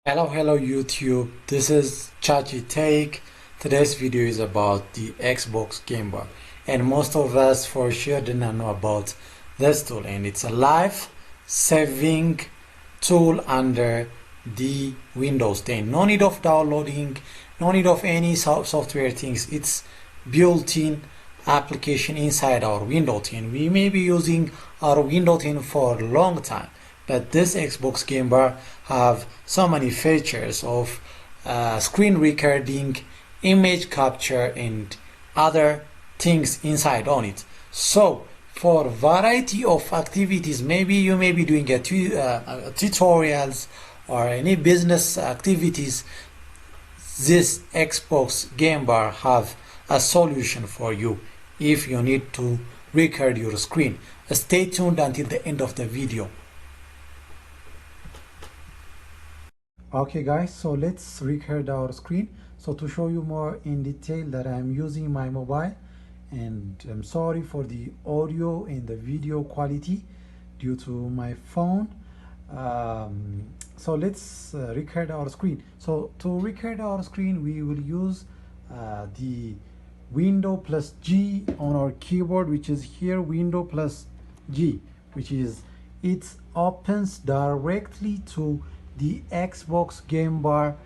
Hello YouTube, this is Chachi Take. Today's video is about the Xbox Game Bar, and most of us for sure did not know about this tool, and it's a life-saving tool under the Windows 10. No need of downloading, no need of any software things. It's built-in application inside our Windows 10. We may be using our Windows 10 for a long time, but this Xbox Game Bar have so many features of screen recording, image capture, and other things inside on it. So for a variety of activities, maybe you may be doing tutorials or any business activities, this Xbox Game Bar have a solution for you if you need to record your screen. Stay tuned until the end of the video. Okay guys, so let's record our screen. So to show you more in detail that I'm using my mobile, and I'm sorry for the audio and the video quality due to my phone. So let's record our screen. So to record our screen, we will use the Window plus G on our keyboard, which is here, Window plus G, which is it opens directly to the Xbox Game Bar,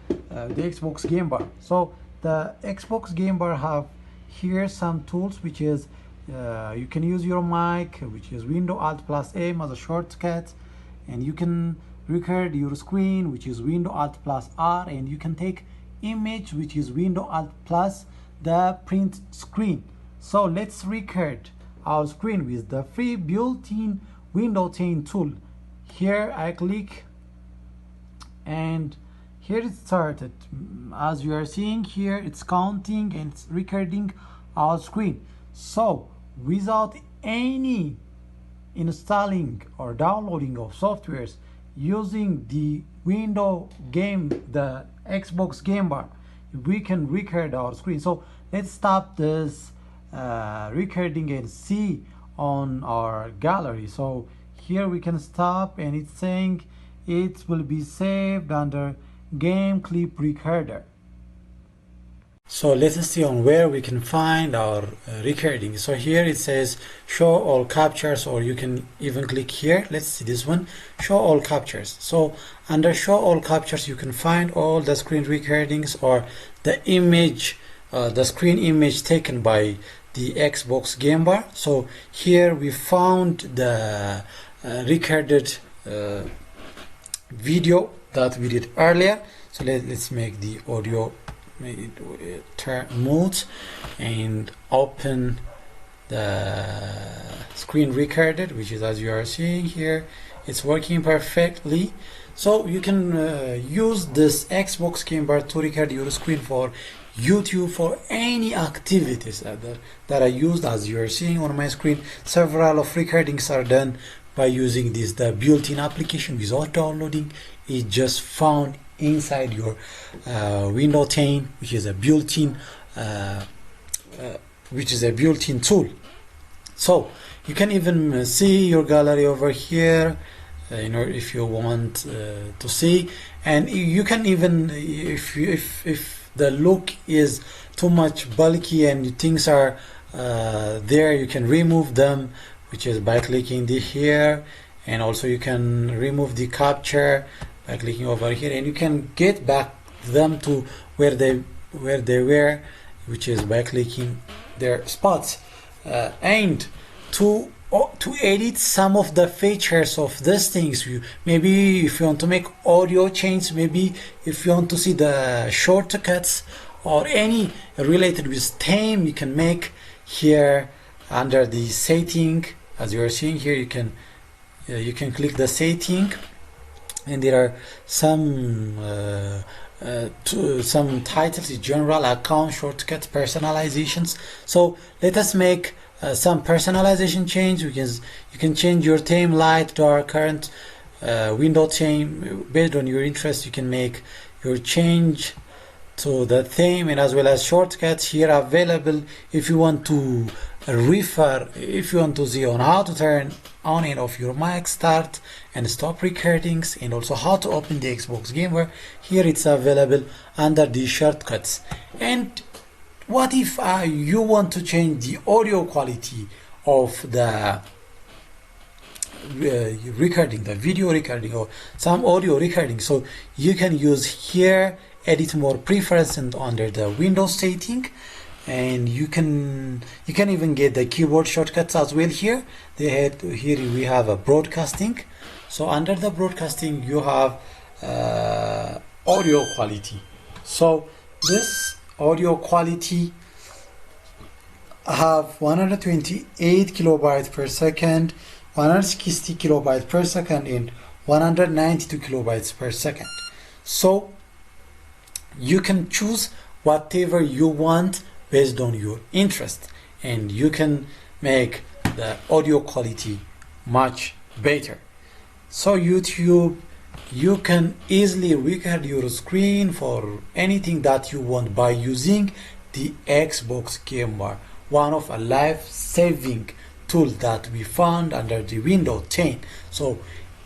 So the Xbox Game Bar have here some tools, which is you can use your mic, which is Window Alt plus M as a shortcut, and you can record your screen, which is Window Alt plus R, and you can take image, which is Window Alt plus the print screen. So let's record our screen with the free built-in Windows 10 tool. Here I click, and here it started. As you are seeing here, it's counting and it's recording our screen. So without any installing or downloading of softwares, using the the Xbox Game Bar, we can record our screen. So let's stop this recording and see on our gallery. So here we can stop, and it's saying it will be saved under game clip recorder. So let us see on where we can find our recording. So here it says show all captures, or you can even click here. Let's see this one, show all captures. So under show all captures, you can find all the screen recordings or the image, the screen image taken by the Xbox Game Bar. So here we found the recorded video that we did earlier. So let's make the audio, turn mode, and open the screen recorded, which is, as you are seeing here, it's working perfectly. So you can use this Xbox Game Bar to record your screen for YouTube, for any activities that I used. As you are seeing on my screen, several of recordings are done by using the built-in application without downloading. It just found inside your Windows 10, which is a built-in tool. So you can even see your gallery over here, if you want to see, and you can even, if the look is too much bulky and things are there, you can remove them, which is by clicking here, and also you can remove the capture by clicking over here, and you can get back them to where they were, which is by clicking their spots. And to edit some of the features of these things, maybe if you want to make audio change, maybe if you want to see the shortcuts or any related with theme, you can make here under the setting. As you are seeing here, you can click the setting, and there are some titles: general, account, shortcuts, personalizations. So let us make some personalization change. You can change your theme light, dark, current, window theme based on your interest. You can make your change to the theme, and as well as shortcuts here available if you want to if you want to see on how to turn on and off your mic, start and stop recordings, and also how to open the Xbox Game Bar. Here it's available under the shortcuts. And what if you want to change the audio quality of the recording, the video recording, or some audio recording? So you can use here edit more preference and under the Windows setting, and you can even get the keyboard shortcuts as well. Here here we have a broadcasting. So under the broadcasting you have audio quality. So this audio quality have 128 kilobytes per second, 160 kilobytes per second, and 192 kilobytes per second. So you can choose whatever you want based on your interest, and you can make the audio quality much better. So YouTube, you can easily record your screen for anything that you want by using the Xbox Game Bar, one of a life-saving tool that we found under the Windows 10. So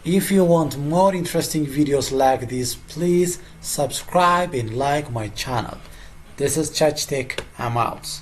if you want more interesting videos like this, please subscribe and like my channel. This is Chachi Tech. I'm out.